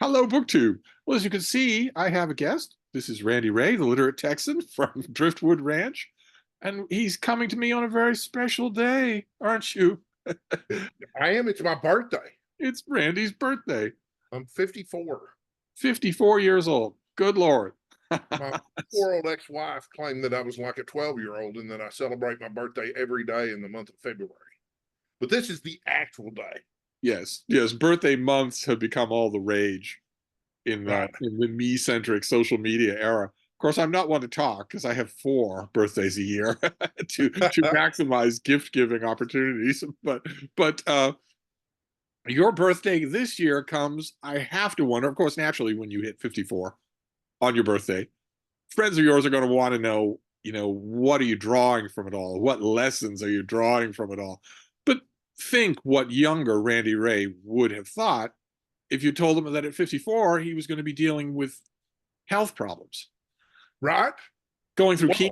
Hello, BookTube. Well, as you can see, I have a guest. This is Randy Ray, the literate Texan from Driftwood Ranch, and he's coming to me on a very special day, aren't you? I am. It's my birthday. It's Randy's birthday. I'm 54. 54 years old. Good Lord. My poor old ex-wife claimed that I was like a 12-year-old and that I celebrate my birthday every day in the month of February. But this is the actual day. Yes, yes, birthday months have become all the rage Right. in the me-centric social media era. Of course, I'm not one to talk because I have four birthdays a year to maximize gift-giving opportunities. But your birthday this year comes, I have to wonder, of course, naturally, when you hit 54 on your birthday, friends of yours are going to want to know, what are you drawing from it all? What lessons are you drawing from it all? But think what younger Randy Ray would have thought if you told him that at 54 he was going to be dealing with health problems, Right. going through chemo.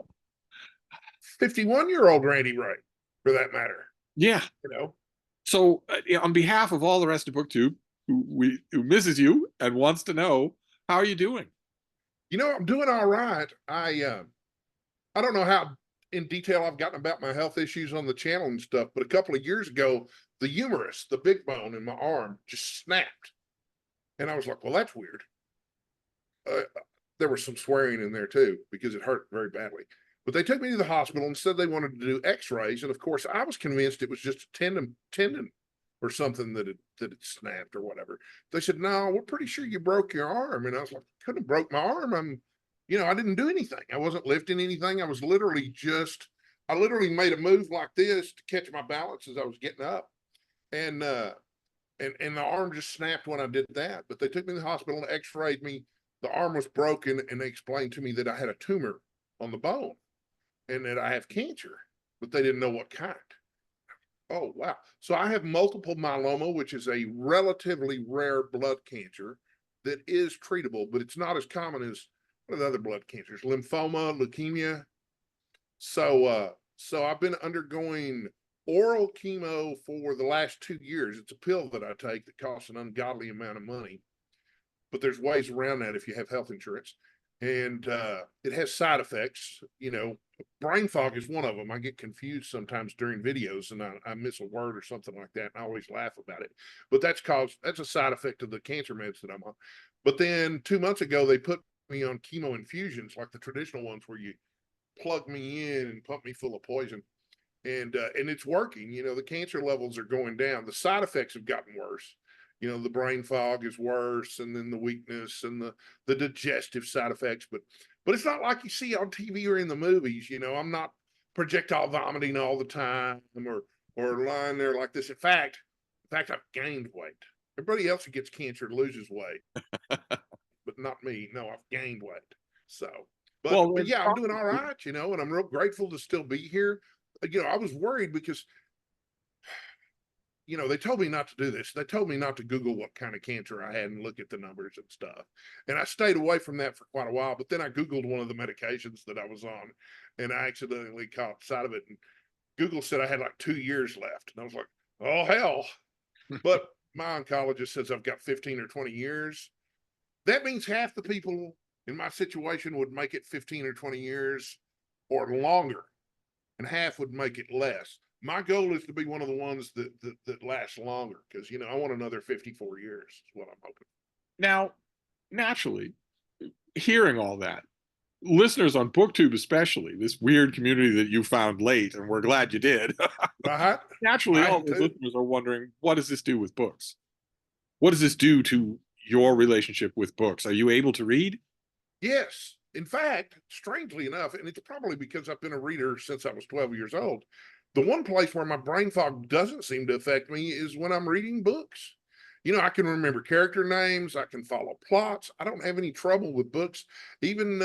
Well, 51-year-old Randy Ray, for that matter. Yeah. You know, So, on behalf of all the rest of BookTube, who misses you and wants to know, how are you doing? I'm doing all right. I don't know how in detail I've gotten about my health issues on the channel and stuff, but a couple of years ago, the humerus, the big bone in my arm, just snapped. And I was like, well, that's weird. Uh, there was some swearing in there too because it hurt very badly. But they took me to the hospital and said they wanted to do X-rays, and of course, I was convinced it was just a tendon or something that it snapped or whatever. They said, "No, we're pretty sure you broke your arm." And I was like, "Couldn't have broke my arm. I didn't do anything. I wasn't lifting anything. I literally made a move like this to catch my balance as I was getting up, and and the arm just snapped when I did that. But they took me to the hospital and X-rayed me. The arm was broken, and they explained to me that I had a tumor on the bone and that I have cancer, but they didn't know what kind. Oh, wow. So I have multiple myeloma, which is a relatively rare blood cancer that is treatable, but it's not as common as one of the other blood cancers, lymphoma, leukemia. So I've been undergoing oral chemo for the last 2 years. It's a pill that I take that costs an ungodly amount of money, but there's ways around that if you have health insurance. And it has side effects. Brain fog is one of them. I get confused sometimes during videos and I miss a word or something like that. And I always laugh about it. But that's a side effect of the cancer meds that I'm on. But then 2 months ago, they put me on chemo infusions, like the traditional ones where you plug me in and pump me full of poison. And it's working. The cancer levels are going down. The side effects have gotten worse. The brain fog is worse, and then the weakness and the digestive side effects. But it's not like you see on TV or in the movies. I'm not projectile vomiting all the time or lying there like this. In fact, I've gained weight. Everybody else who gets cancer loses weight, but not me. No, I've gained weight. So, Well, but yeah, I'm doing all right. And I'm real grateful to still be here. I was worried because they told me not to do this. They told me not to Google what kind of cancer I had and look at the numbers and stuff. And I stayed away from that for quite a while. But then I Googled one of the medications that I was on and I accidentally caught sight of it. And Google said I had like 2 years left. And I was like, oh, hell. But my oncologist says I've got 15 or 20 years. That means half the people in my situation would make it 15 or 20 years or longer, and half would make it less. My goal is to be one of the ones that lasts longer because I want another 54 years is what I'm hoping. now, naturally, hearing all that, listeners on BookTube especially, this weird community that you found late, and we're glad you did. Right? Naturally, all the listeners are wondering, what does this do with books? What does this do to your relationship with books? Are you able to read? Yes. In fact, strangely enough, and it's probably because I've been a reader since I was 12 years old, the one place where my brain fog doesn't seem to affect me is when I'm reading books. I can remember character names. I can follow plots. I don't have any trouble with books, even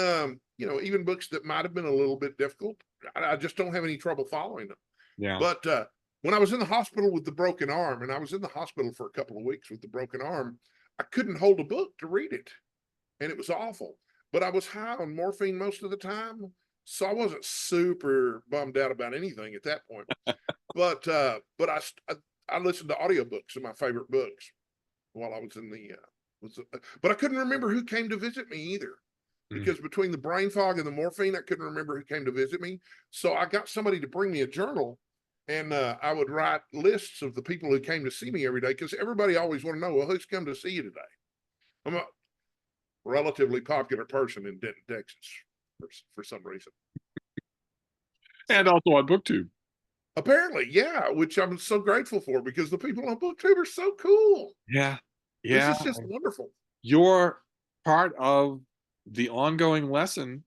even books that might have been a little bit difficult. I just don't have any trouble following them. Yeah. But when I was in the hospital with the broken arm, and I was in the hospital for a couple of weeks with the broken arm, I couldn't hold a book to read it, and it was awful. But I was high on morphine most of the time, so I wasn't super bummed out about anything at that point. But I listened to audiobooks of my favorite books while I was in But I couldn't remember who came to visit me either, Mm. because between the brain fog and the morphine, I couldn't remember who came to visit me. So I got somebody to bring me a journal, and I would write lists of the people who came to see me every day, because everybody always want to know, well, who's come to see you today? I'm a relatively popular person in Denton, Texas, for some reason. And So also on BookTube. apparently, yeah, which I'm so grateful for, because the people on BookTube are so cool. Yeah. This Yeah. is just wonderful. You're part of the ongoing lesson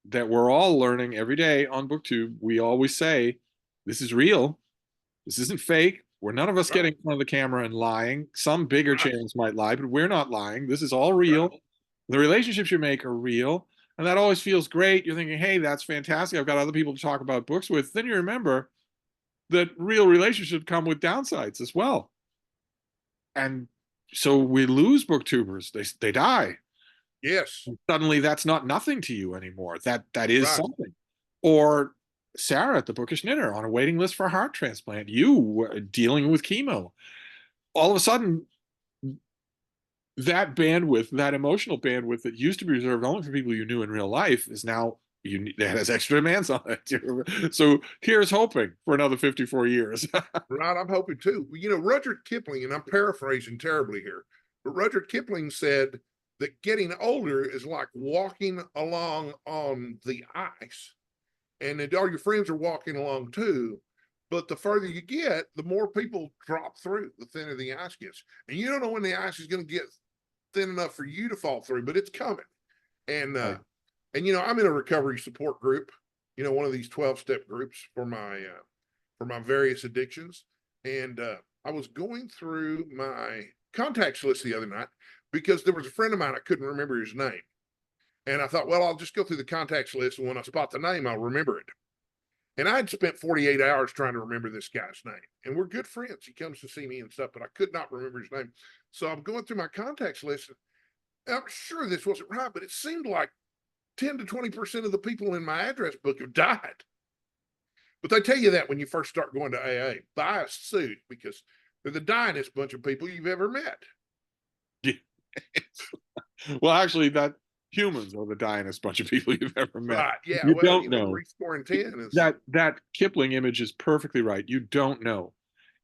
that we're all learning every day on BookTube. We always say, this is real. This isn't fake. We're none of us Right, getting in front of the camera and lying. Some bigger right, channels might lie, but we're not lying. This is all right. real. The relationships you make are real. And that always feels great. You're thinking, hey, that's fantastic. I've got other people to talk about books with. Then you remember that real relationships come with downsides as well. And so we lose booktubers. They die. Yes, Suddenly that's not nothing to you anymore. That is right. something. Or Sarah at the Bookish Knitter on a waiting list for a heart transplant. You dealing with chemo. All of a sudden, that bandwidth, that emotional bandwidth that used to be reserved only for people you knew in real life, is now that has extra demands on it. So here's hoping for another 54 years. Right, I'm hoping too. You know, Rudyard Kipling, and I'm paraphrasing terribly here, but Rudyard Kipling said that getting older is like walking along on the ice, and that all your friends are walking along too. But the further you get, the more people drop through, the thinner the ice gets. And you don't know when the ice is going to get thin enough for you to fall through, but it's coming. And Right. you know, I'm in a recovery support group, you know, one of these 12-step groups for my various addictions. And I was going through my contacts list the other night, because there was a friend of mine, I couldn't remember his name. And I thought, well, I'll just go through the contacts list, and when I spot the name, I'll remember it. And I'd spent 48 hours trying to remember this guy's name. And we're good friends. He comes to see me and stuff, but I could not remember his name. So I'm going through my contacts list. And I'm sure this wasn't right, but it seemed like 10 to 20% of the people in my address book have died. But they tell you that when you first start going to AA, buy a suit, because they're the dyingest bunch of people you've ever met. Well, actually, that humans are the dianest bunch of people you've ever met. Right. Yeah. You Well, don't you know, know. three score and 10 is That Kipling image is perfectly right. You don't know.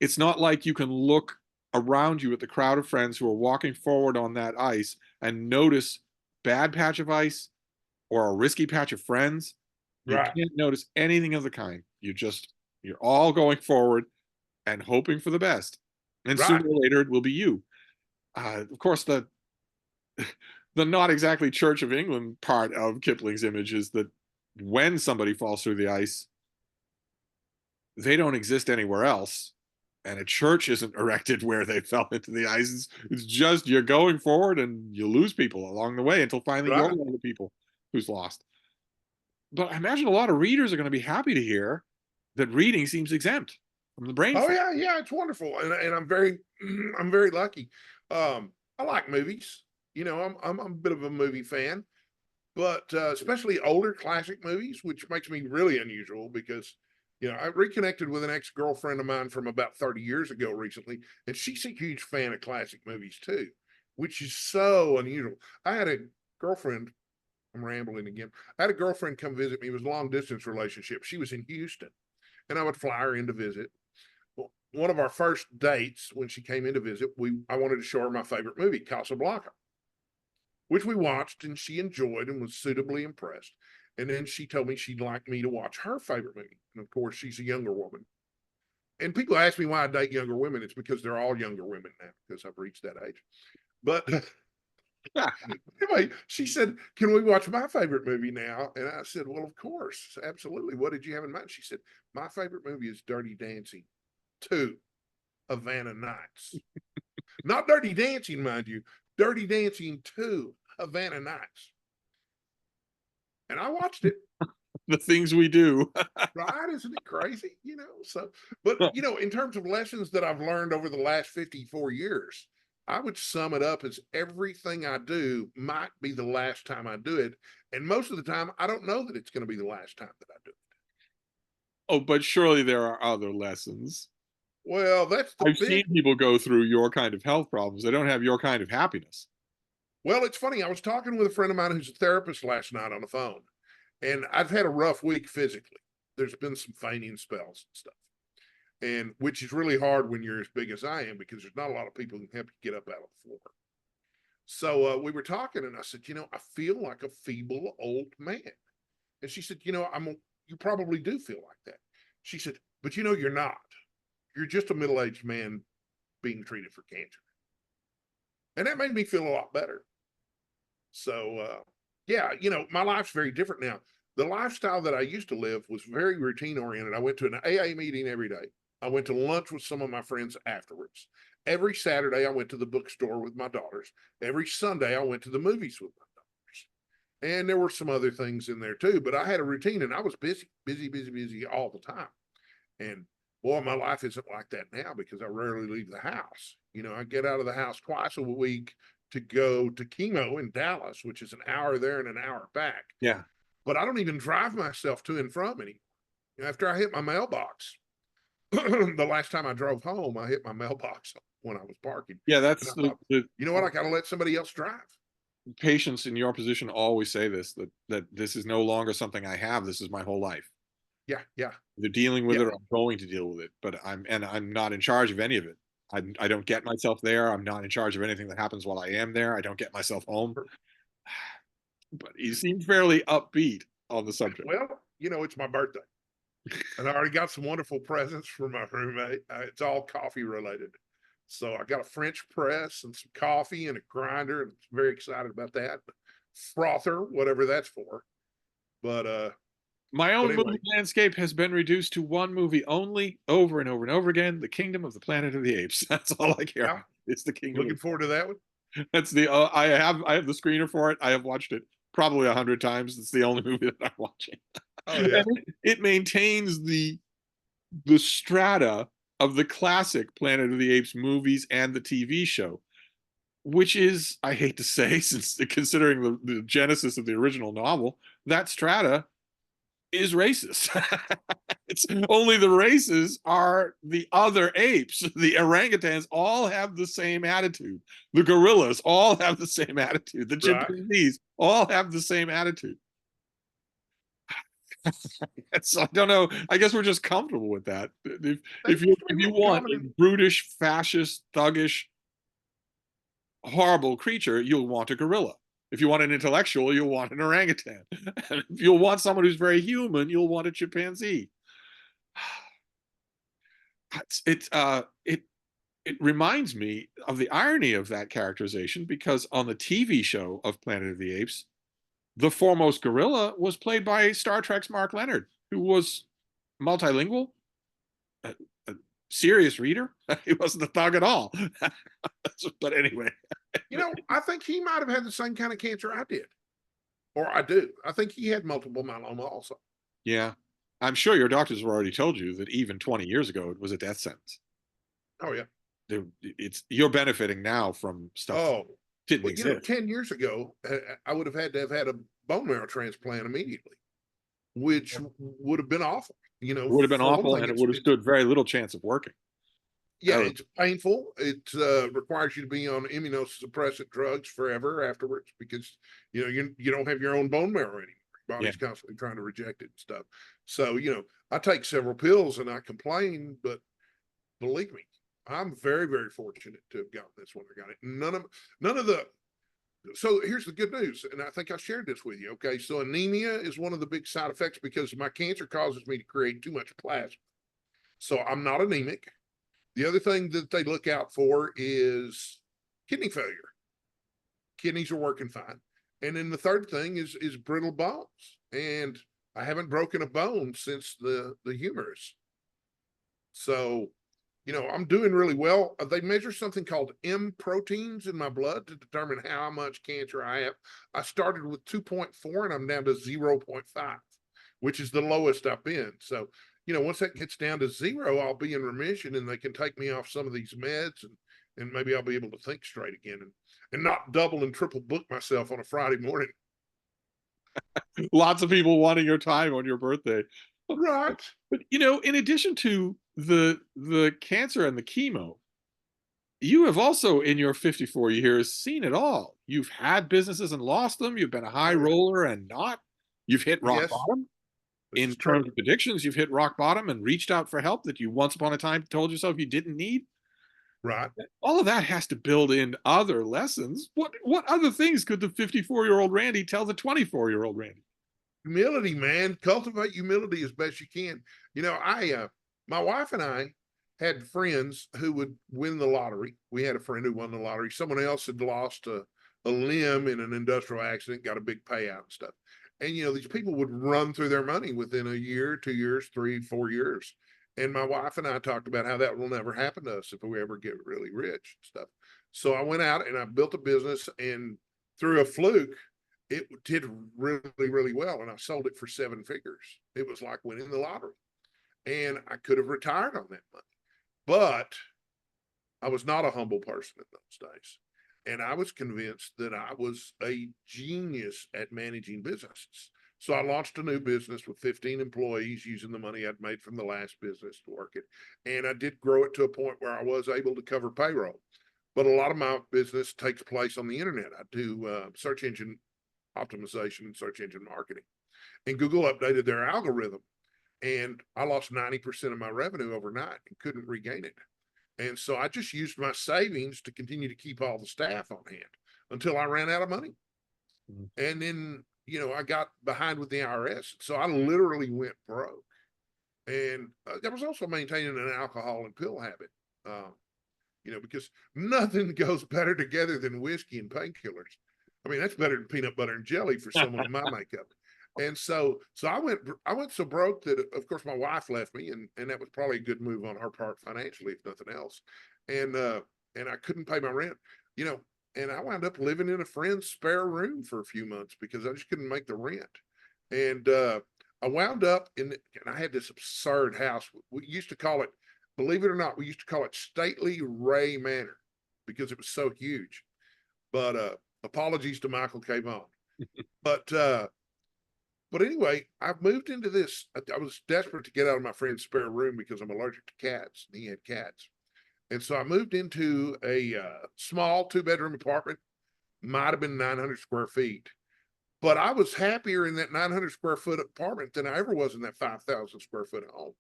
It's not like you can look around you at the crowd of friends who are walking forward on that ice and notice bad patch of ice or a risky patch of friends. You right. can't notice anything of the kind. You're all going forward and hoping for the best. And Right. sooner or later it will be you. Of course, the not exactly Church of England part of Kipling's image is that when somebody falls through the ice, they don't exist anywhere else. And a church isn't erected where they fell into the ice. It's just you're going forward and you lose people along the way until finally you're Right. one of the people who's lost. But I imagine a lot of readers are going to be happy to hear that reading seems exempt from the brain Oh fog. yeah, yeah, it's wonderful. And I'm very I'm very lucky. I like movies. You know, I'm a bit of a movie fan, but especially older classic movies, which makes me really unusual, because you know, I reconnected with an ex-girlfriend of mine from about 30 years ago recently, and she's a huge fan of classic movies too, which is so unusual. I had a girlfriend, I'm rambling again. I had a girlfriend come visit me. It was a long distance relationship. She was in Houston, and I would fly her in to visit. Well, one of our first dates, when she came in to visit, I wanted to show her my favorite movie, Casablanca, which we watched, and she enjoyed and was suitably impressed. And then she told me she'd like me to watch her favorite movie. And of course, she's a younger woman. And people ask me why I date younger women. It's because they're all younger women now, because I've reached that age. But anyway, she said, "Can we watch my favorite movie now?" And I said, "Well, of course, absolutely. What did you have in mind?" She said, "My favorite movie is Dirty Dancing 2, Havana Nights." Not Dirty Dancing, mind you, Dirty Dancing 2, Havana Nights. And I watched it. The things we do. Right? Isn't it crazy? You know, so, but, you know, in terms of lessons that I've learned over the last 54 years, I would sum it up as everything I do might be the last time I do it. And most of the time, I don't know that it's going to be the last time that I do it. Oh, but surely there are other lessons. Well, that's the I've big seen people go through your kind of health problems. They don't have your kind of happiness. Well, it's funny. I was talking with a friend of mine who's a therapist last night on the phone, and I've had a rough week physically. There's been some fainting spells and stuff, and which is really hard when you're as big as I am because there's not a lot of people who can help you get up out of the floor. So we were talking, and I said, I feel like a feeble old man. And she said, you probably do feel like that. She said, but you're not. You're just a middle-aged man being treated for cancer. And that made me feel a lot better. So, yeah, my life's very different now. The lifestyle that I used to live was very routine oriented. I went to an AA meeting every day. I went to lunch with some of my friends afterwards. Every Saturday, I went to the bookstore with my daughters. Every Sunday, I went to the movies with my daughters. And there were some other things in there too, but I had a routine and I was busy, busy, busy, busy all the time. And boy, my life isn't like that now because I rarely leave the house. I get out of the house twice a week to go to chemo in Dallas, which is an hour there and an hour back. Yeah. But I don't even drive myself to and from anymore. After I hit my mailbox, the last time I drove home, I hit my mailbox when I was parking. Yeah, And that's I thought, the you know what? I got to let somebody else drive. patients in your position always say this, that this is no longer something I have. This is my whole life. Yeah, yeah, They're dealing with yeah. it, or I'm going to deal with it, but I'm not in charge of any of it. I don't get myself there. I'm not in charge of anything that happens while I am there. I don't get myself home. But he seemed fairly upbeat on the subject. Well, it's my birthday. And I already got some wonderful presents for my roommate. It's all coffee related. So I got a French press and some coffee and a grinder, and I'm very excited about that. Frother, whatever that's for. But My own anyway, movie landscape has been reduced to one movie only, over and over and over again: The Kingdom of the Planet of the Apes. That's all I care yeah, about. It's the Kingdom looking of. forward to that one. That's the I have the screener for it. I have watched it probably 100 times. It's the only movie that I'm watching. Oh And yeah, it maintains the strata of the classic Planet of the Apes movies and the TV show, which is, I hate to say, since considering the genesis of the original novel, that strata is racist. It's only the races are the other apes. The orangutans all have the same attitude. The gorillas all have the same attitude. The right. chimpanzees all have the same attitude. So I don't know. I guess we're just comfortable with that. If They if you used to be if you real want common a in. brutish, fascist, thuggish, horrible creature, you'll want a gorilla. If you want an intellectual, you'll want an orangutan. And if you'll want someone who's very human, you'll want a chimpanzee. It reminds me of the irony of that characterization, because on the TV show of Planet of the Apes, the foremost gorilla was played by Star Trek's Mark Leonard, who was multilingual, a, a serious reader. He wasn't a thug at all. But anyway, I think he might have had the same kind of cancer I did, or I do. I think he had multiple myeloma also. yeah, I'm sure your doctors have already told you that even 20 years ago it was a death sentence. Oh yeah. It's you're benefiting now from stuff that Oh, didn't well, exist. 10 years ago, I would have had to have had a bone marrow transplant immediately, which would have been awful. It would have been For one awful, thing, and it would have stood very little chance of working. yeah, Oh, it's painful. It requires you to be on immunosuppressant drugs forever afterwards because you don't have your own bone marrow anymore. Your yeah. body's constantly trying to reject it and stuff. So I take several pills and I complain, but believe me, I'm very, very fortunate to have gotten this when I got it. None of the. So here's the good news, and I think I shared this with you. Okay, so anemia is one of the big side effects because my cancer causes me to create too much plasma. So I'm not anemic. The other thing that they look out for is kidney failure. Kidneys are working fine. And then the third thing is brittle bones. And I haven't broken a bone since the humerus. So, I'm doing really well. They measure something called M proteins in my blood to determine how much cancer I have. I started with 2.4 and I'm down to 0.5, which is the lowest I've been. So, once that gets down to 0, I'll be in remission and they can take me off some of these meds and maybe I'll be able to think straight again and not double and triple book myself on a Friday morning. Lots of people wanting your time on your birthday. Right. But in addition to the cancer and the chemo, you have also, in your 54 years, seen it all. You've had businesses and lost them. You've been a high Oh yeah. roller and not. You've hit rock Yes, bottom. this In is true. terms of addictions, you've hit rock bottom and reached out for help that you once upon a time told yourself you didn't need. Right. All of that has to build in other lessons. What other things could the 54-year-old Randy tell the 24-year-old Randy? Humility, man. Cultivate humility as best you can. You know, my wife and I had friends who would win the lottery. We had a friend who won the lottery. Someone else had lost a limb in an industrial accident, got a big payout and stuff. And you know, these people would run through their money within a year, 2 years, 3, 4 years. And my wife and I talked about how that will never happen to us if we ever get really rich and stuff. So I went out and I built a business, and through a fluke, it did really, really well. And I sold it for 7 figures. It was like winning the lottery. And I could have retired on that money. But I was not a humble person in those days. And I was convinced that I was a genius at managing businesses. So I launched a new business with 15 employees using the money I'd made from the last business to work it. And I did grow it to a point where I was able to cover payroll. But a lot of my business takes place on the internet. I do search engine optimization and search engine marketing. And Google updated their algorithm, and I lost 90% of my revenue overnight and couldn't regain it. And so I just used my savings to continue to keep all the staff on hand until I ran out of money. Mhm. And then, you know, I got behind with the IRS. So I literally went broke. And I was also maintaining an alcohol and pill habit, uh, you know, because nothing goes better together than whiskey and painkillers. I mean, that's better than peanut butter and jelly for someone in my makeup. And so I went so broke that of course my wife left me, and that was probably a good move on her part financially, if nothing else. And I couldn't pay my rent, you know, and I wound up living in a friend's spare room for a few months because I just couldn't make the rent. And I wound up and I had this absurd house. We used to call it, believe it or not, we used to call it Stately Ray Manor because it was so huge. But apologies to Michael K. Vaughn. But but anyway, I've moved into this. I was desperate to get out of my friend's spare room because I'm allergic to cats. And he had cats. And so I moved into a small 2 bedroom apartment, might have been 900 square feet. But I was happier in that 900 square foot apartment than I ever was in that 5,000 square foot home.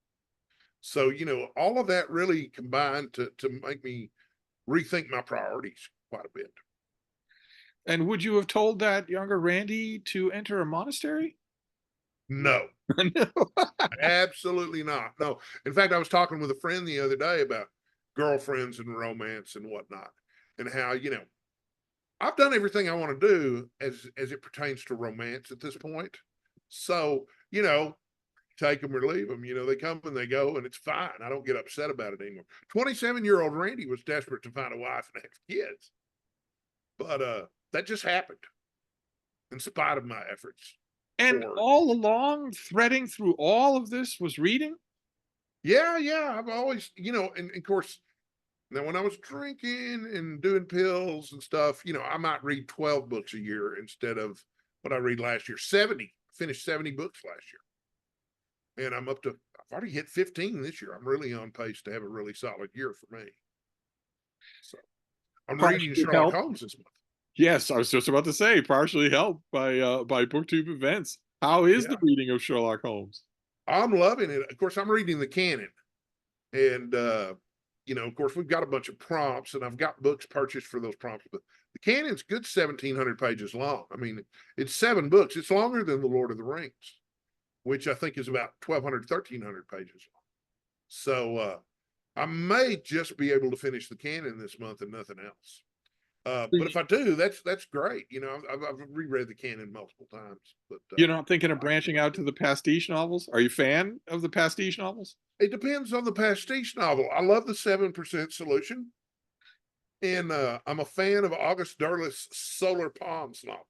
So, you know, all of that really combined to make me rethink my priorities quite a bit. And would you have told that younger Randy to enter a monastery? No, No. absolutely not. No. In fact, I was talking with a friend the other day about girlfriends and romance and whatnot, and how, you know, I've done everything I want to do as it pertains to romance at this point. So, you know, take them or leave them. You know, they come and they go, and it's fine. I don't get upset about it anymore. 27-year-old Randy was desperate to find a wife and have kids, but that just happened in spite of my efforts. And For all along, threading through all of this was reading. yeah, I've always, you know, and of course, now when I was drinking and doing pills and stuff, you know, I might read 12 books a year instead of what I read last year. 70, finished 70 books last year. And I'm up to, I've already hit 15 this year. I'm really on pace to have a really solid year for me. So I'm reading Partially Sherlock helped. Holmes this month. Yes, I was just about to say, partially helped by BookTube events. How is the Yeah, reading of Sherlock Holmes? I'm loving it. Of course, I'm reading the canon. And, you know, of course, we've got a bunch of prompts, and I've got books purchased for those prompts, but the canon's good 1,700 pages long. I mean, it's 7 books. It's longer than The Lord of the Rings, which I think is about 1,200, 1,300 pages long. So I may just be able to finish the canon this month and nothing else. But if I do, that's great. You know, I've reread the canon multiple times. But You're not thinking of branching out to the pastiche novels? Are you a fan of the pastiche novels? it depends on the pastiche novel. I love the 7% Solution, and I'm a fan of August Derleth's Solar Ponds novel,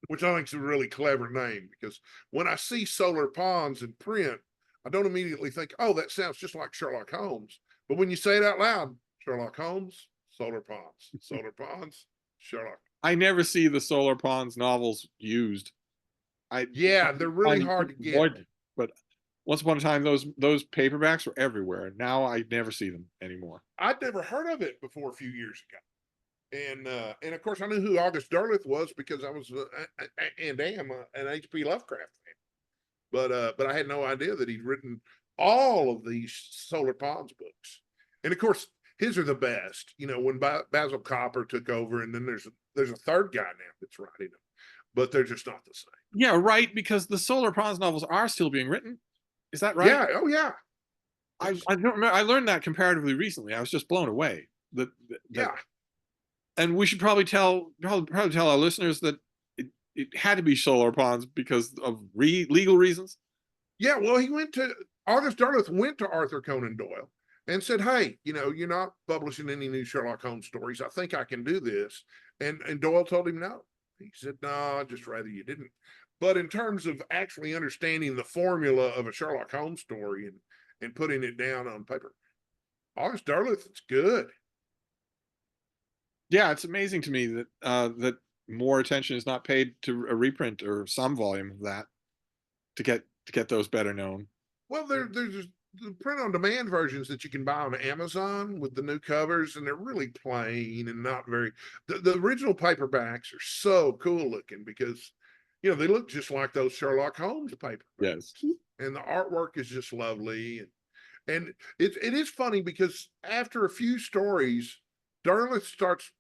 which I think is a really clever name because when I see Solar Ponds in print, I don't immediately think, oh, that sounds just like Sherlock Holmes. But when you say it out loud, Sherlock Holmes, Solar Ponds, Sherlock. I never see the Solar Ponds novels used. I Yeah, they're really find hard to them get. avoid them, but once upon a time, those paperbacks were everywhere. Now I never see them anymore. I'd never heard of it before a few years ago. And of course I knew who August Derleth was because I was and am an H.P. Lovecraft fan. But I had no idea that he'd written all of these Solar Ponds books. And of course, his are the best. You know, when Basil Copper took over, and then there's a third guy now that's writing them, but they're just not the same. Yeah, right. Because the Solar Ponds novels are still being written. Is that right? Yeah. Oh yeah. I don't remember. I learned that comparatively recently. I was just blown away. That Yeah. and we should probably tell our listeners that it had to be Solar Ponds because of legal reasons. Yeah. Well, August Derleth went to Arthur Conan Doyle and said, "Hey, you know, you're not publishing any new Sherlock Holmes stories. I think I can do this." And Doyle told him no. He said, "No, I'd just rather you didn't." But in terms of actually understanding the formula of a Sherlock Holmes story and putting it down on paper, August Derleth, it's good. Yeah, it's amazing to me that that more attention is not paid to a reprint or some volume of that to get those better known. Well, there's the print on demand versions that you can buy on Amazon with the new covers, and they're really plain and not very. The original paperbacks are so cool looking because, you know, they look just like those Sherlock Holmes paperbacks, Yes. and the artwork is just lovely. And it is funny because after a few stories, Derleth starts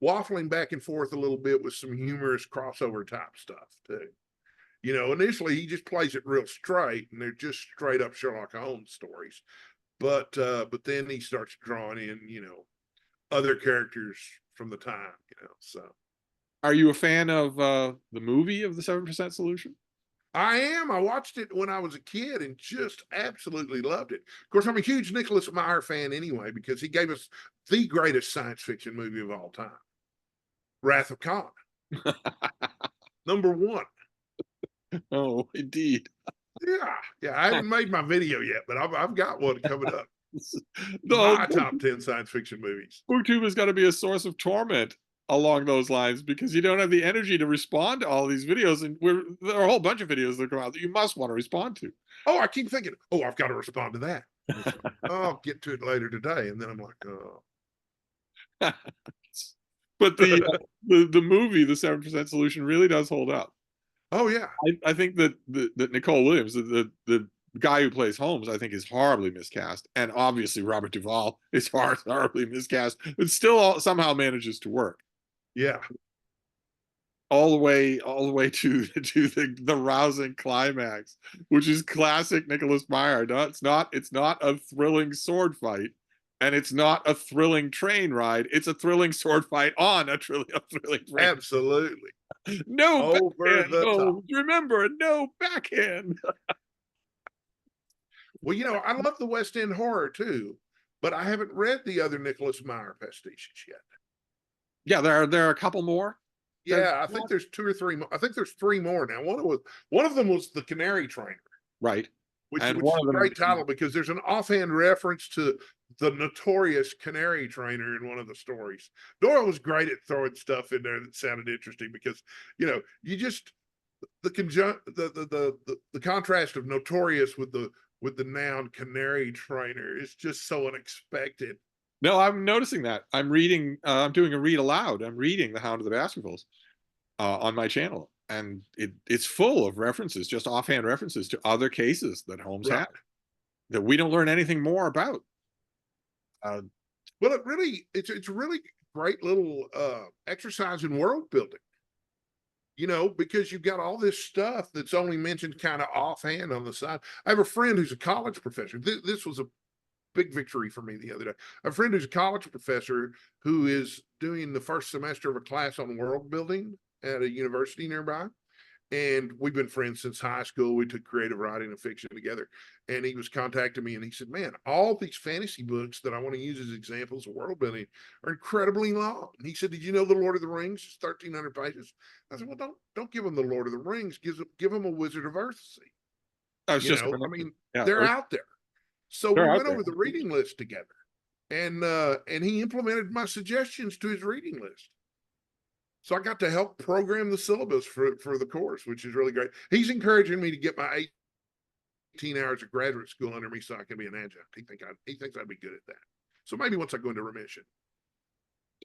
waffling back and forth a little bit with some humorous crossover type stuff too. You know, initially he just plays it real straight, and they're just straight up Sherlock Holmes stories. But then he starts drawing in, you know, other characters from the time, you know. So Are you a fan of the movie of the 7% Solution? I am. I watched it when I was a kid and just absolutely loved it. Of course, I'm a huge Nicholas Meyer fan anyway because he gave us the greatest science fiction movie of all time, Wrath of Khan, number one. Oh, indeed. Yeah, yeah. I haven't made my video yet, but I've got one coming up. No, My top 10 science fiction movies. BookTube has got to be a source of torment along those lines because you don't have the energy to respond to all these videos, and there are a whole bunch of videos that come out that you must want to respond to. Oh, I keep thinking, oh, I've got to respond to that. Oh, I'll get to it later today. And then I'm like, oh. But the movie, the 7% Solution, really does hold up. Oh, yeah. I think that Nicole Williams, the guy who plays Holmes, I think is horribly miscast, and obviously Robert Duvall is horribly miscast, but still somehow manages to work Yeah. all the way to the rousing climax, which is classic Nicholas Meyer. No, it's not a thrilling sword fight, and it's not a thrilling train ride. It's a thrilling sword fight on a thrilling train. Absolutely. No Over backhand, the top. no. Remember, no backhand. Well, you know, I love the West End horror too, but I haven't read the other Nicholas Meyer pastiches yet. Yeah, there are a couple more. Yeah, I think there's two or three more. I think there's three more now. One of them was The Canary Trainer, Right, and which is one a of them, great title because there's an offhand reference to the notorious Canary Trainer in one of the stories. Doyle was great at throwing stuff in there that sounded interesting because, you know, you just the contrast of notorious with the noun Canary Trainer is just so unexpected. no, I'm noticing that. I'm reading. I'm doing a read aloud. I'm reading The Hound of the Baskervilles on my channel, and it's full of references, just offhand references to other cases that Holmes Right. had that we don't learn anything more about. Uh, Well, it's a really great little exercise in world building. You know, because you've got all this stuff that's only mentioned kind of offhand on the side. I have a friend who's a college professor. This was a big victory for me the other day. A friend who's a college professor who is doing the first semester of a class on world building at a university nearby. And we've been friends since high school. We took creative writing and fiction together. And he was contacting me and he said, man, all these fantasy books that I want to use as examples of world building are incredibly long. And he said, did you know The Lord of the Rings is 1,300 pages? I said, well, don't give them The Lord of the Rings. Give them a Wizard of Earthsea. I was You just know, going I to, mean, yeah, they're out there. So we they're out went there. over the reading list together, and he implemented my suggestions to his reading list. So I got to help program the syllabus for the course, which is really great. He's encouraging me to get my 18 hours of graduate school under me so I can be an adjunct. He thinks I'd be good at that. So maybe once I go into remission,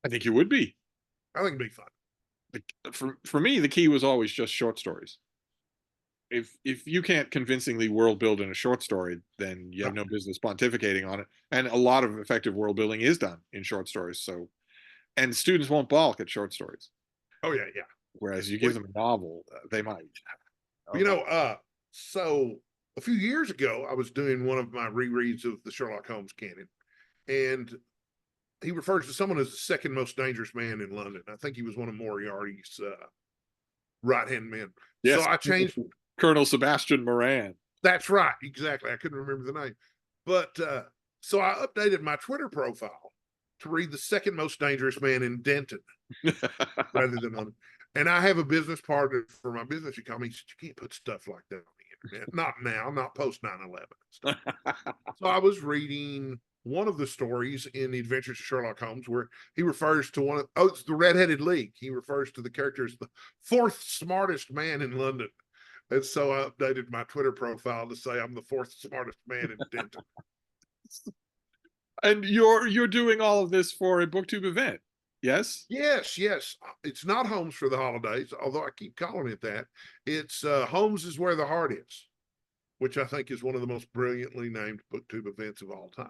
I think you would be. I think it'd be fun. For me, the key was always just short stories. If you can't convincingly world build in a short story, then you have no business pontificating on it. And a lot of effective world building is done in short stories. So, and students won't balk at short stories. Oh yeah, yeah. Whereas you give them a novel, they might. You know, so a few years ago, I was doing one of my rereads of the Sherlock Holmes canon, and he refers to someone as the second most dangerous man in London. I think he was one of Moriarty's right hand men. Yes, so I changed. Colonel Sebastian Moran. That's right, exactly. I couldn't remember the name, but so I updated my Twitter profile to read the second most dangerous man in Denton rather than London. And I have a business partner for my business. She called me, she said, you can't put stuff like that on the internet. Not now, not post 9/11. So I was reading one of the stories in the Adventures of Sherlock Holmes where he refers to it's the Red-Headed League. He refers to the character as the fourth smartest man in London. And so I updated my Twitter profile to say I'm the fourth smartest man in Denton. And you're doing all of this for a BookTube event. Yes? Yes, yes. It's not Homes for the Holidays, although I keep calling it that. It's Homes is Where the Heart Is, which I think is one of the most brilliantly named BookTube events of all time.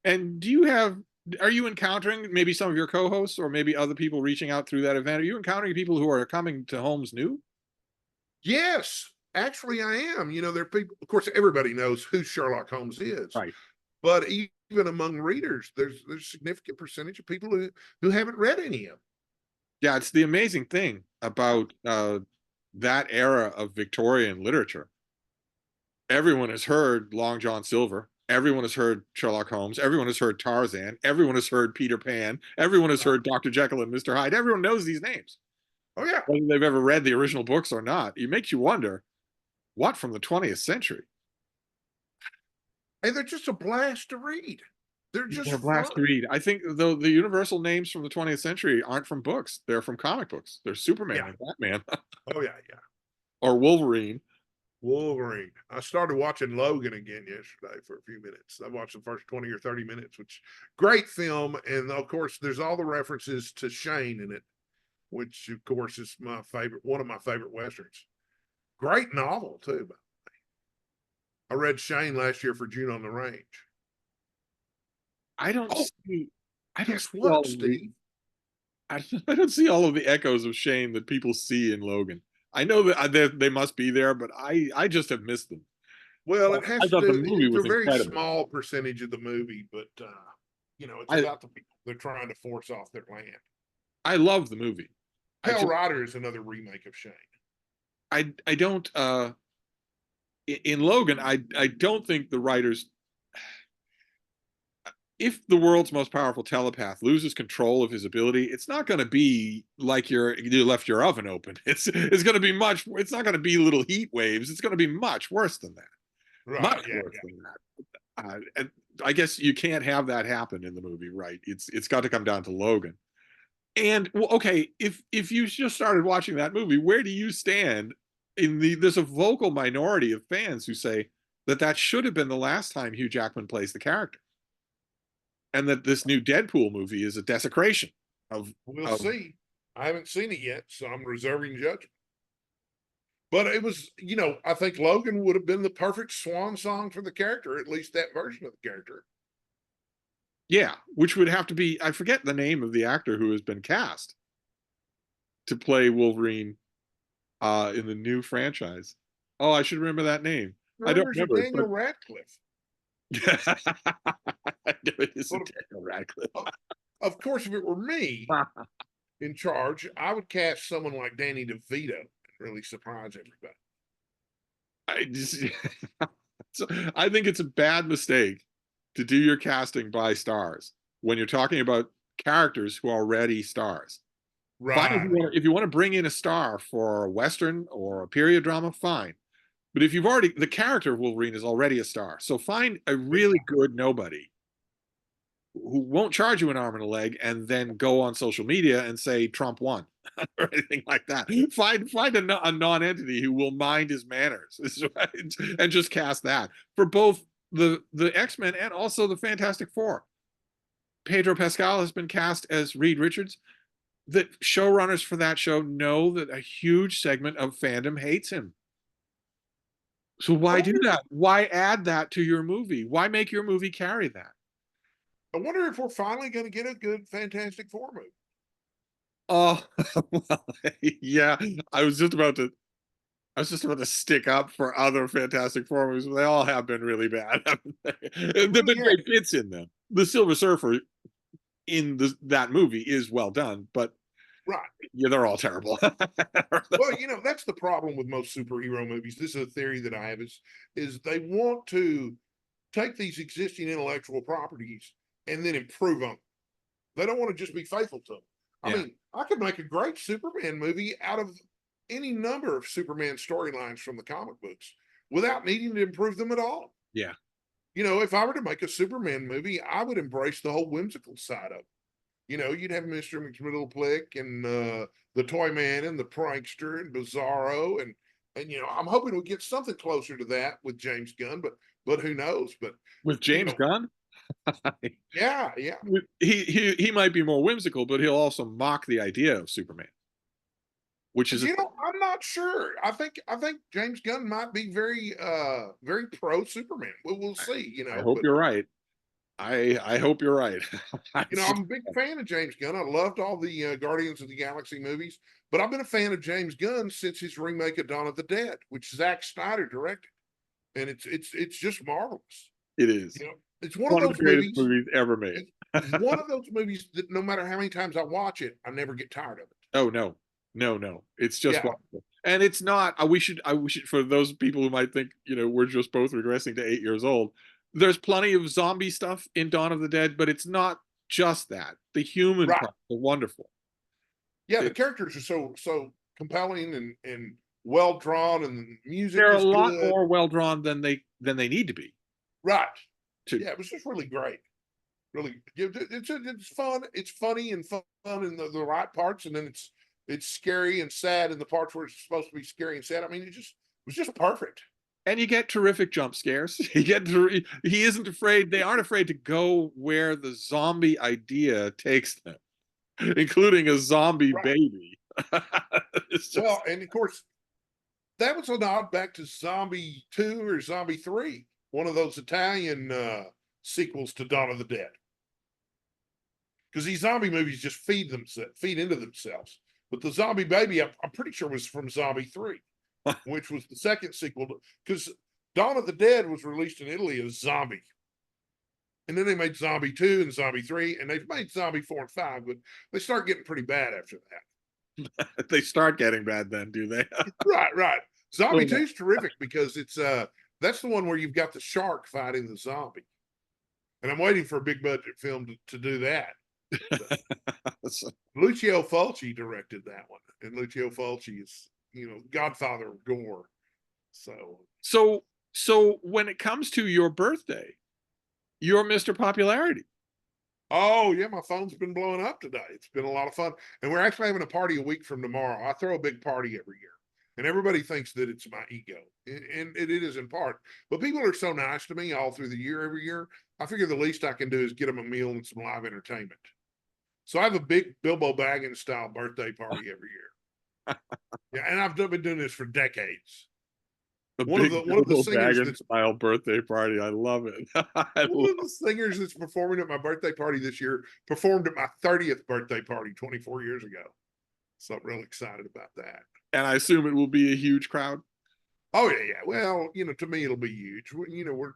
And are you encountering maybe some of your co-hosts or maybe other people reaching out through that event? Are you encountering people who are coming to Homes new? Yes, actually I am. You know, there are people, of course, everybody knows who Sherlock Holmes is. Right. But even among readers, there's a significant percentage of people who haven't read any of them. Yeah, it's the amazing thing about that era of Victorian literature. Everyone has heard Long John Silver. Everyone has heard Sherlock Holmes. Everyone has heard Tarzan. Everyone has heard Peter Pan. Everyone has heard Dr. Jekyll and Mr. Hyde. Everyone knows these names. Oh, yeah. Whether they've ever read the original books or not. It makes you wonder, what from the 20th century? And they're just a blast to read. They're just a blast to read. I think though the universal names from the 20th century aren't from books; they're from comic books. They're Superman and Batman. Oh yeah, yeah. Or Wolverine. Wolverine. I started watching Logan again yesterday for a few minutes. I watched the first 20 or 30 minutes, which great film. And of course, there's all the references to Shane in it, which of course is my favorite, one of my favorite Westerns. Great novel too. I read Shane last year for June on the Range. I don't see. I don't Guess see what, Steve? I don't see all of the echoes of Shane that people see in Logan. I know that they must be there, but I just have missed them. Well, it has I thought to the do. movie It's a was very incredible. small percentage of the movie, but you know, it's about the people they're trying to force off their land. I love the movie. Pale Rider is another remake of Shane. I don't in Logan, I don't think the writers, if the world's most powerful telepath loses control of his ability, it's not going to be like you left your oven open. It's going to be much. It's not going to be little heat waves. It's going to be much worse than that. Right, much worse than that. And I guess you can't have that happen in the movie, right? It's got to come down to Logan. And well, okay, if you just started watching that movie, where do you stand in there's a vocal minority of fans who say that should have been the last time Hugh Jackman plays the character, and that this new Deadpool movie is a desecration of. We'll see. I haven't seen it yet, so I'm reserving judgment. But it was, you know, I think Logan would have been the perfect swan song for the character, at least that version of the character. Yeah, which would have to be, I forget the name of the actor who has been cast to play Wolverine in the new franchise. Oh, I should remember that name. I don't remember Daniel Radcliffe. It isn't Daniel Radcliffe. Of course, if it were me in charge, I would cast someone like Danny DeVito and really surprise everybody. I think it's a bad mistake to do your casting by stars when you're talking about characters who are already stars. Right. Fine, if you want to bring in a star for a Western or a period drama, fine. But if you've already, the character of Wolverine is already a star. So find a really good nobody who won't charge you an arm and a leg and then go on social media and say Trump won. or anything like that. Find a non-entity who will mind his manners, and just cast that for both the X-Men and also the Fantastic Four. Pedro Pascal has been cast as Reed Richards. The showrunners for that show know that a huge segment of fandom hates him. So I why do wonder, that? Why add that to your movie? Why make your movie carry that? I wonder if we're finally going to get a good Fantastic Four movie. Oh, well, yeah. I was just about to. I was just about to stick up for other Fantastic Four movies, but they all have been really bad. They There've really been have. great bits in them. The Silver Surfer in that movie is well done, but Right. yeah, they're all terrible. Well, that's the problem with most superhero movies. This is a theory that I have is they want to take these existing intellectual properties and then improve them. They don't want to just be faithful to them. I Yeah, mean, I could make a great Superman movie out of any number of Superman storylines from the comic books without needing to improve them at all. yeah. If I were to make a Superman movie, I would embrace the whole whimsical side of it. You'd have Mr. McMiddleplick and the Toy Man and the Prankster and Bizarro and I'm hoping we get something closer to that with James Gunn, but who knows? But With you James know, Gunn, yeah, yeah. he might be more whimsical, but he'll also mock the idea of Superman, which is a thing. I'm not sure. I think James Gunn might be very pro Superman. We'll see, I hope but you're right. I hope you're right. It's I'm just a big fan of James Gunn. I loved all the Guardians of the Galaxy movies, but I've been a fan of James Gunn since his remake of Dawn of the Dead, which Zack Snyder directed, and it's just marvelous. it is It's one of one of the those greatest movies. movies ever made. It's one of those movies that no matter how many times I watch it, I never get tired of it. Oh no, no, no! It's just Yeah, wonderful, and it's not. We should for those people who might think we're just both regressing to 8 years old. There's plenty of zombie stuff in Dawn of the Dead, but it's not just that. The human right. part is wonderful. Yeah, the It, characters are so compelling and well drawn, and the music they're a is lot good. more well drawn than they need to be. Right. To Yeah, it was just really great. Really, it's fun. It's funny and fun in the right parts, and then it's scary and sad in the parts where it's supposed to be scary and sad. I mean, it was just perfect. and you get terrific jump scares. He isn't afraid. They aren't afraid to go where the zombie idea takes them, including a zombie Right. baby. It's just Well, and of course, that was a nod back to Zombie 2 or Zombie 3, one of those Italian sequels to Dawn of the Dead. Because these zombie movies just feed into themselves. But the zombie baby, I'm pretty sure was from Zombie 3, which was the second sequel. Because Dawn of the Dead was released in Italy as Zombie. And then they made Zombie 2 and Zombie 3, and they've made Zombie 4 and 5, but they start getting pretty bad after that. they start getting bad then, do they? Right, right. Zombie Oh, 2 is terrific because that's the one where you've got the shark fighting the zombie. And I'm waiting for a big budget film to do that. So, Lucio Fulci directed that one, and Lucio Fulci is, godfather of gore. So, so so when it comes to your birthday, you're Mr. Popularity. oh yeah, my phone's been blowing up today. It's been a lot of fun, and we're actually having a party a week from tomorrow. I throw a big party every year, and everybody thinks that it's my ego, and it is in part. But people are so nice to me all through the year, every year. I figure the least I can do is get them a meal and some live entertainment. So I have a big Bilbo Baggins style birthday party every year. Yeah, and I've been doing this for decades. A One of big the one of the Bilbo singers Baggins that's style birthday party. I love it. I one love of the singers that's performing at my birthday party this year performed at my 30th birthday party 24 years ago. So I'm real excited about that. and I assume it will be a huge crowd. Oh yeah, yeah. Well, to me it'll be huge. We're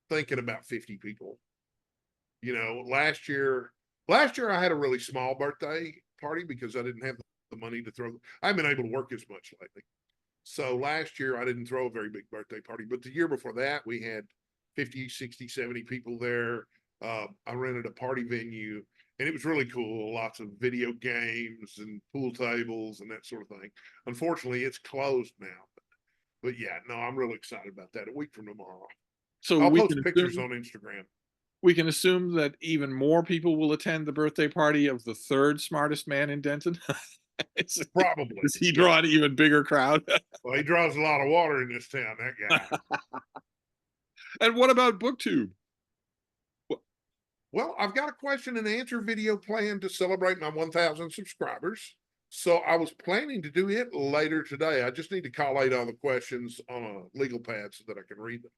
thinking about 50 people. Last year I had a really small birthday party because I didn't have the money to throw. I haven't been able to work as much lately. So last year I didn't throw a very big birthday party, but the year before that we had 50, 60, 70 people there. I rented a party venue and it was really cool. Lots of video games and pool tables and that sort of thing. Unfortunately, it's closed now. But yeah, no, I'm really excited about that. A week from tomorrow. So I'll post pictures on Instagram. we can assume that even more people will attend the birthday party of the third smartest man in Denton. Probably. Does he draw an even bigger crowd? Well, he draws a lot of water in this town, that guy. And what about BookTube? Well, I've got a question and answer video planned to celebrate my 1,000 subscribers. So I was planning to do it later today. I just need to collate all the questions on a legal pad so that I can read them.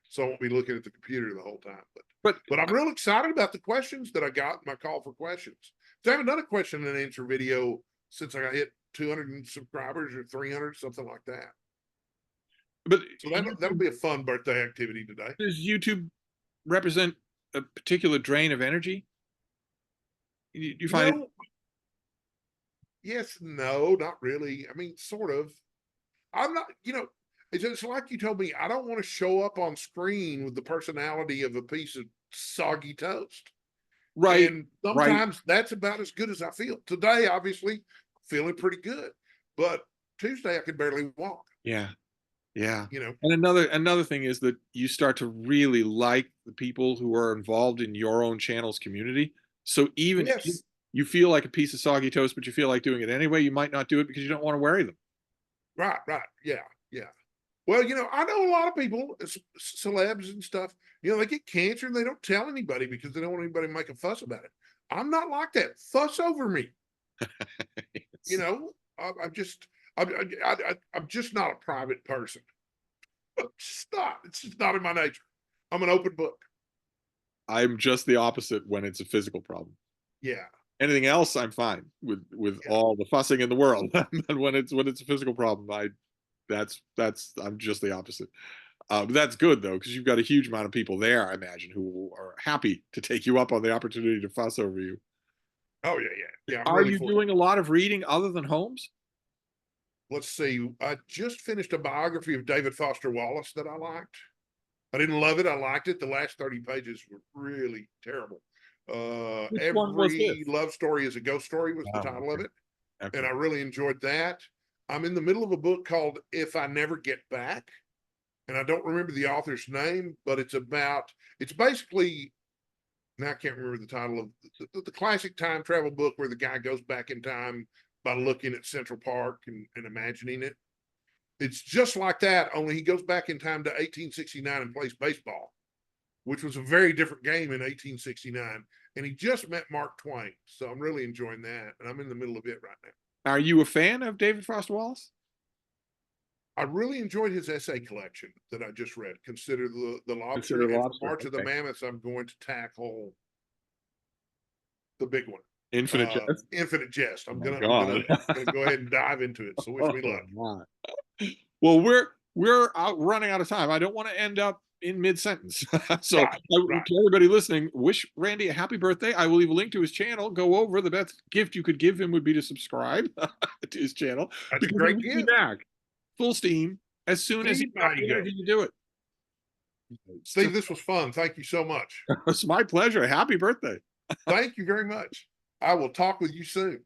So I won't be looking at the computer the whole time. But I'm real excited about the questions that I got in my call for questions. So I haven't done a question and answer video since I got hit 200 subscribers or 300, something like that. But So that'll be a fun birthday activity today. does YouTube represent a particular drain of energy? You find it? Yes, no, not really. I mean, sort of. I'm not, it's just like you told me, I don't want to show up on screen with the personality of a piece of soggy toast. Right. And sometimes that's about as good as I feel. Today, obviously, feeling pretty good. But Tuesday, I could barely walk. Yeah. Yeah. You know, And another thing is that you start to really like the people who are involved in your own channel's community. So even if yes, you feel like a piece of soggy toast, but you feel like doing it anyway, you might not do it because you don't want to worry them. right, yeah, yeah. Well, I know a lot of people, celebs and stuff, they get cancer and they don't tell anybody because they don't want anybody to make a fuss about it. I'm not like that. Fuss over me. I'm just, I'm just not a private person. It's not. It's just not in my nature. I'm an open book. I'm just the opposite when it's a physical problem. Yeah. Anything else, I'm fine with all the fussing in the world. But when it's a physical problem, I'm just the opposite. But that's good though, because you've got a huge amount of people there, I imagine, who are happy to take you up on the opportunity to fuss over you. Oh yeah. I'm Are really you doing a lot of reading other than Holmes? Let's see. I just finished a biography of David Foster Wallace that I liked. I didn't love it. I liked it. The last 30 pages were really terrible. Which one was Every this? love story is a ghost story was the Oh, title of it. okay. And I really enjoyed that. I'm in the middle of a book called If I Never Get Back. And I don't remember the author's name, but it's basically, now I can't remember the title of the classic time travel book where the guy goes back in time by looking at Central Park and imagining it. It's just like that, only he goes back in time to 1869 and plays baseball, which was a very different game in 1869. And he just met Mark Twain. So I'm really enjoying that. And I'm in the middle of it right now. Are you a fan of David Foster Wallace? I really enjoyed his essay collection that I just read. Consider the Lobster. Consider And Lobster, for March of the okay. Mammoths, I'm going to tackle the big one. Infinite Jest? Infinite Jest. Oh I'm my gonna go ahead and dive into it. So wish me luck. my. Well, we're running out of time. I don't want to end up in mid-sentence. So Right. to everybody listening, wish Randy a happy birthday. I will leave a link to his channel. Go over. The best gift you could give him would be to subscribe to his channel. That's a Because great he'll be gift. back full steam as soon as he's Anybody go. ready to do it. Steve, this was fun. Thank you so much. It's my pleasure. Happy birthday. Thank you very much. I will talk with you soon.